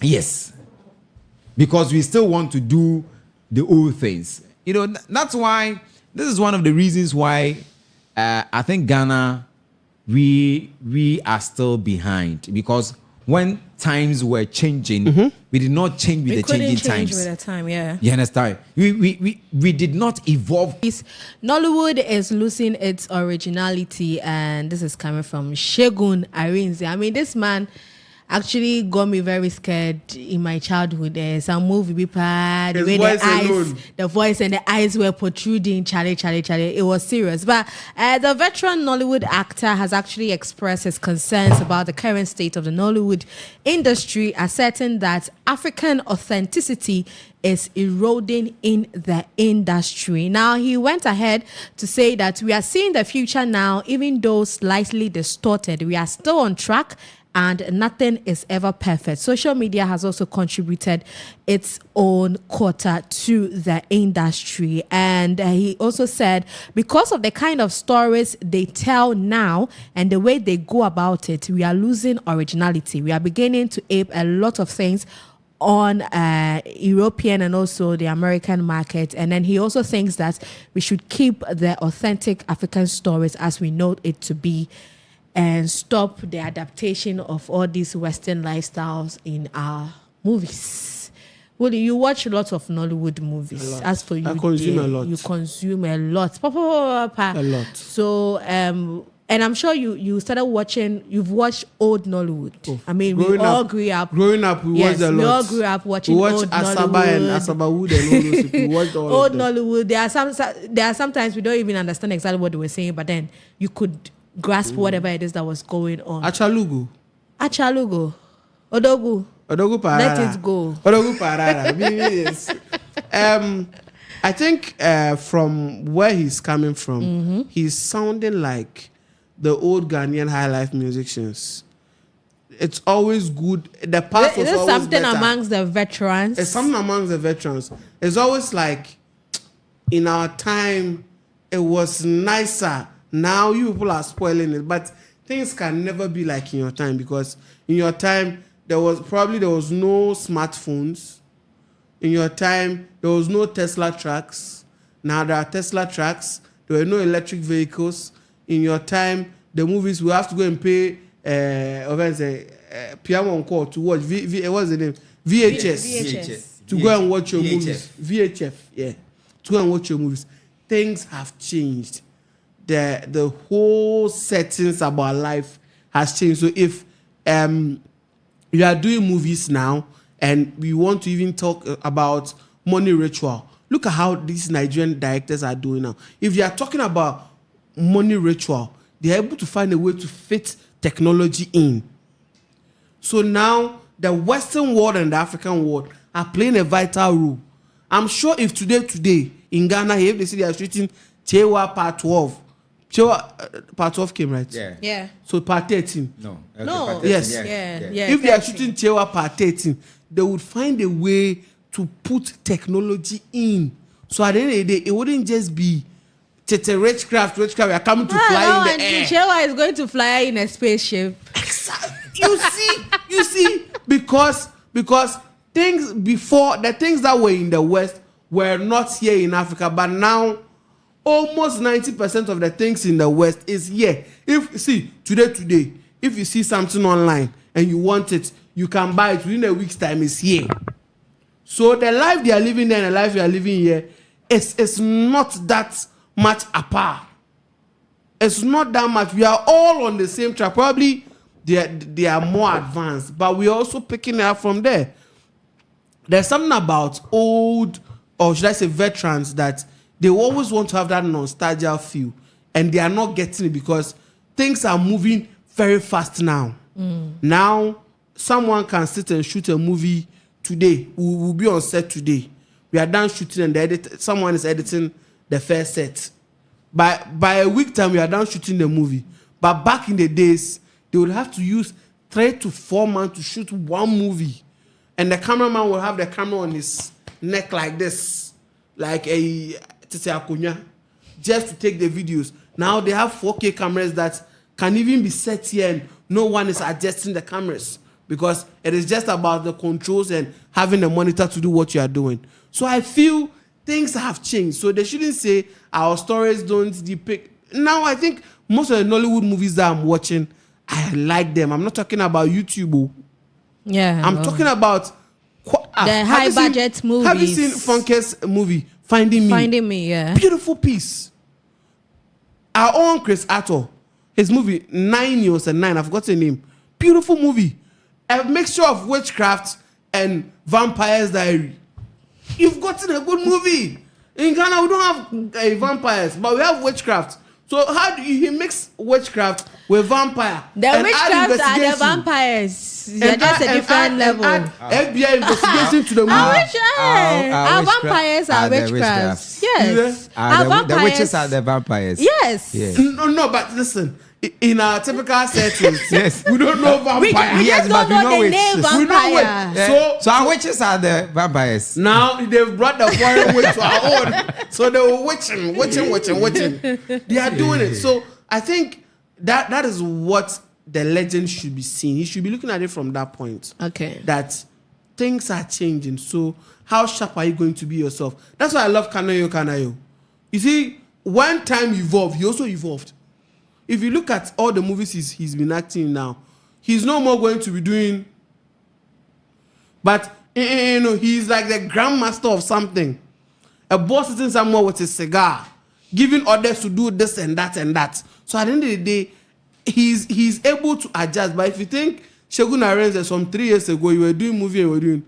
Yes. Because we still want to do the old things. That's why, this is one of the reasons why I think Ghana, we are still behind. Because when times were changing, we did not change with the changing times. With the time, yeah. You understand? We did not evolve. Nollywood is losing its originality, and this is coming from Segun Arinze. I mean, this man actually got me very scared in my childhood. Some movie people, the way the voice and the eyes were protruding, Charlie. It was serious. But the veteran Nollywood actor has actually expressed his concerns about the current state of the Nollywood industry, asserting that African authenticity is eroding in the industry. Now, he went ahead to say that we are seeing the future now, even though slightly distorted. We are still on track, and nothing is ever perfect. Social media has also contributed its own quota to the industry. And he also said, because of the kind of stories they tell now and the way they go about it, we are losing originality. We are beginning to ape a lot of things on European and also the American market. And then he also thinks that we should keep the authentic African stories as we know it to be, and stop the adaptation of all these Western lifestyles in our movies. Well, you watch a lot of Nollywood movies. As for you, I consume a lot. You consume a lot. A lot. So, and I'm sure you started watching. You've watched old Nollywood. Oh. I mean, we all grew up. Growing up, we watched a lot. We all grew up watching old Asaba and Asaba Wood and all those people. We watched all old of them. Nollywood. There are sometimes we don't even understand exactly what they were saying, but then you could grasp whatever it is that was going on. Achalugu. Odogu Parara. Let it go. Odogu Parara. Yes. I think from where he's coming from, he's sounding like the old Ghanaian high life musicians. It's always good. The past was always something better. Amongst the veterans. It's something amongst the veterans. It's always like, in our time, it was nicer. Now you people are spoiling it, but things can never be like in your time, because in your time there was no smartphones. In your time there was no Tesla trucks. Now there are Tesla trucks. There were no electric vehicles. In your time, the movies we have to go and pay piano encore to watch what's the name? VHS. To go and watch your movies. VHF, yeah. To go and watch your movies. Things have changed. The whole settings about life has changed. So if you are doing movies now and we want to even talk about money ritual, look at how these Nigerian directors are doing now. If you are talking about money ritual, they are able to find a way to fit technology in. So now the Western world and the African world are playing a vital role. I'm sure if today in Ghana, if they see they are shooting Chewa Part 12, Part 12 came, right? Yeah. So Part 13. No. No. Yes. Yeah. If they are shooting Chewa Part 13, they would find a way to put technology in. So at the end of the day, it wouldn't just be rich-craft, we are coming to fly in the air. Chewa is going to fly in a spaceship. You see, because things before, the things that were in the West were not here in Africa, but now almost 90% of the things in the West is here. Today, if you see something online and you want it, you can buy it within a week's time. It's here. So the life they are living there and the life you are living here is not that much apart. It's not that much. We are all on the same track. Probably they are more advanced, but we are also picking it up from there. There's something about old, or should I say veterans, that they always want to have that nostalgia feel, and they are not getting it because things are moving very fast now. Now, someone can sit and shoot a movie today. We will be on set today. We are done shooting and someone is editing the first set. By a week time, we are done shooting the movie. But back in the days, they would have to use 3 to 4 months to shoot one movie. And the cameraman will have the camera on his neck like this, like a akunya, just to take the videos. Now they have 4K cameras that can even be set here and no one is adjusting the cameras. because it is just about the controls and having a monitor to do what you are doing. So I feel things have changed. So they shouldn't say our stories don't depict. Now I think most of the Nollywood movies that I'm watching, I like them. I'm not talking about YouTube. Yeah. I'm talking about the high budget movies. Have you seen Funke's movie Finding Me? Finding Me, yeah. Beautiful piece. Our own Chris Atto, his movie 9 Years and 9, I forgot the name. Beautiful movie. A mixture of witchcraft and Vampire's Diary. You've gotten a good movie. In Ghana, we don't have vampires, but we have witchcraft. So how do you mix witchcraft with vampire? The witchcrafts are the vampires. They're just a different level. FBI investigation to the movie. Our vampires are witchcrafts. Yes. The witches are the vampires. Yes. No, but listen. In our typical settings, yes, we don't know vampires. We just don't know the name vampire. We know so our witches are the vampires. Now they've brought the foreign witch to our own. So they were witching. They are doing it. So I think that is what the legend should be seeing. He should be looking at it from that point. Okay. That things are changing. So how sharp are you going to be yourself? That's why I love Kanayo. You see, when time evolved, he also evolved. If you look at all the movies he's been acting now, he's no more going to be doing. But he's like the grandmaster of something. A boss sitting somewhere with a cigar, giving orders to do this and that and that. So at the end of the day, he's able to adjust. But if you think Segun Arinze some 3 years ago, you were doing movie and you were doing,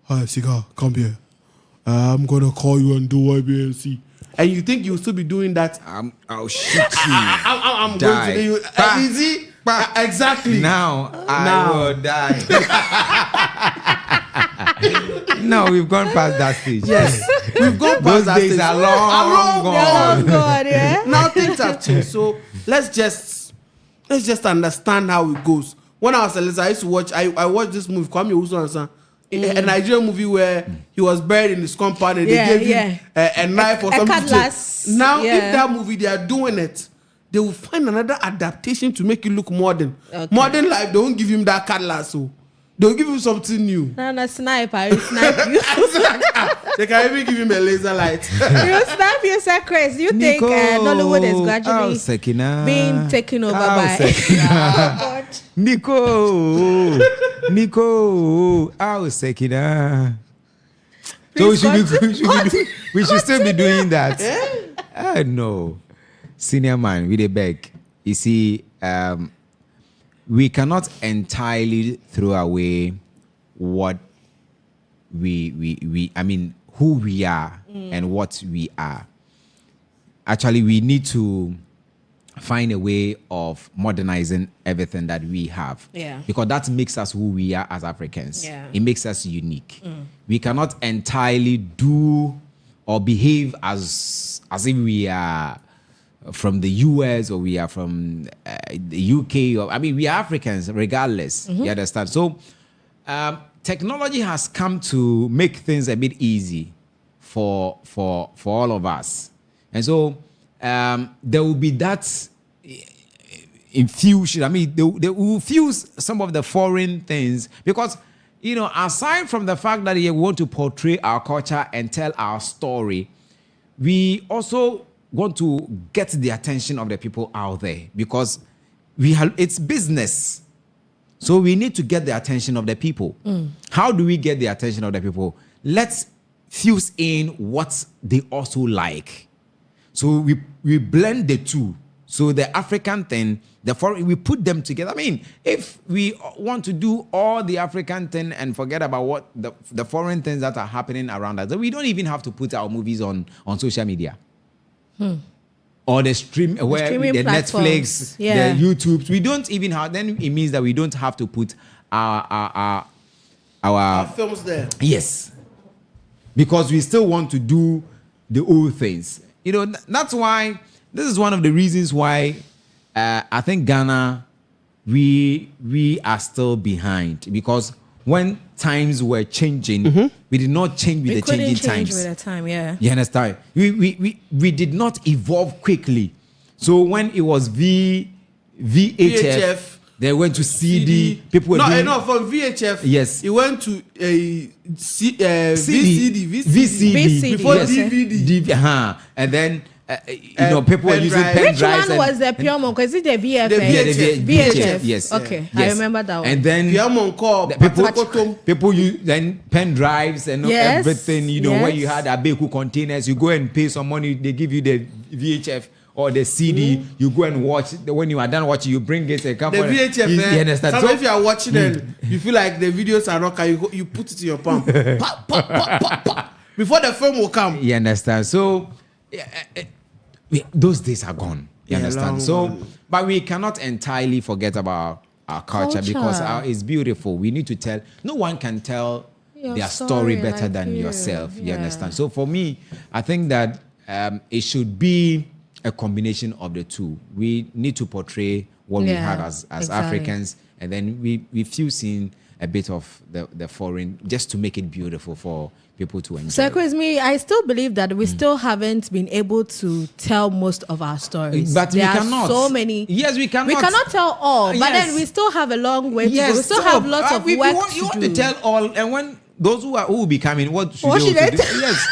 "Hi, cigar, come here. I'm gonna call you and do YBNC." And you think you'll still be doing that? I'll shoot you. I'm going to do you. Easy? Exactly. Now I will die. No, we've gone past that stage. Yes, we've gone past Those that days stage. are long gone. Yeah. Now things have changed. So let's just understand how it goes. When I was a little, I used to watch. I watched this movie, Kwame Uso, a Nigerian movie where he was buried in his compound and they gave him a knife or something. Now, if that movie they are doing it, they will find another adaptation to make it look modern. Okay. Modern life, they won't give him that cutlass, so they'll give him something new. No, sniper, I will snipe you. They can even give him a laser light. You snipe you, sir, Chris. You think Nollywood is gradually being taken over by God. Nico, Sekina. So we should still be doing that. No, senior man, we dey beg. You see, we cannot entirely throw away what who we are and what we are. Actually, we need to find a way of modernizing everything that we have. Yeah. Because that makes us who we are as Africans. Yeah. It makes us unique. We cannot entirely do or behave as if we are from the US or we are from the UK. We are Africans regardless. You understand? So technology has come to make things a bit easy for all of us. And so there will be that infusion. They will fuse some of the foreign things because, aside from the fact that we want to portray our culture and tell our story, we also want to get the attention of the people out there because it's business. So we need to get the attention of the people. How do we get the attention of the people? Let's fuse in what they also like. So we blend the two. So the African thing, the foreign, we put them together. If we want to do all the African thing and forget about what the foreign things that are happening around us, we don't even have to put our movies on social media. Or the streaming Netflix, the YouTube. We don't even have. Then it means that we don't have to put our films there. Yes, because we still want to do the old things. That's why this is one of the reasons why I think Ghana we are still behind, because when times were changing, we did not change with the changing times. With the time, yeah. You understand? We did not evolve quickly. So when it was VHF, They went to CD. People were doing, from VHF. Yes. It went to CD. VCD. before Yes. DVD. And then people were pen using drive. pen Which drives. one was the Piomon? Because it's the VFX. The VHF. Yes. Okay, I Yes. remember that one. And then Piamon call. people use then pen drives and Yes. everything. You know, Yes. when you had Abeku containers, you go and pay some money. They give you the VHF or the CD. You go and watch. When you are done watching, you bring it and come. The VHF. You understand? Sometimes if you are watching and you feel like the videos are not, you put it in your palm. Pop, pop, pop, pop, pop. Before the film will come. You understand? So those days are gone. You Yeah, understand? long So, gone. but we cannot entirely forget about our culture because it's beautiful. We need to tell. No one can tell Your their story story better like than you. yourself. You Yeah. understand? So for me, I think that it should be a combination of the two. We need to portray what we Yeah, had as exactly. Africans, and then we fuse in a bit of the foreign just to make it beautiful for people to enjoy. So, Chris, I still believe that we still haven't been able to tell most of our stories. But there we are cannot. so many. Yes, we cannot. We cannot tell all, but Yes. then we still have a long way to go. We still so, have lots of you work want, to you want do. to tell all, and when those who will be coming, what should What they should also I do? tell? Yes,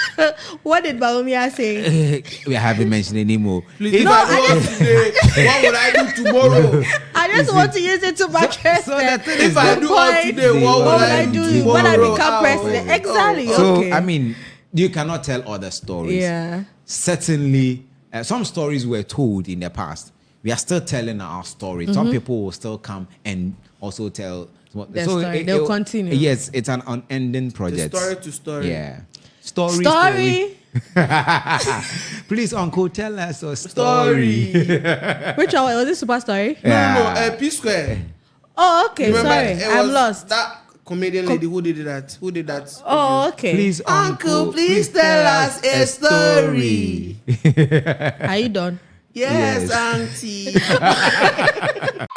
What did Baumia say? we haven't mentioned anymore. Please, if No, I do it today, what would I do tomorrow? I just want to use it to buttress so the thing If is I that- do all today, what would I do when I tomorrow? become Oh, president? oh, Exactly. oh. So Okay. I mean, you cannot tell all the stories. Yeah. Certainly, some stories were told in the past. We are still telling our story. Mm-hmm. Some people will still come and also tell. Their story. They'll continue. Yes, it's an unending project. Story to story. Yeah. Story. Please, Uncle, tell us a story. Which one was it? Super Story? No, P Square. Oh, okay. Remember, Sorry, it I'm was lost. That comedian lady who did that. Who did that? Oh, okay. Please, Uncle, please tell us a story. Are you done? Yes, Yes. auntie.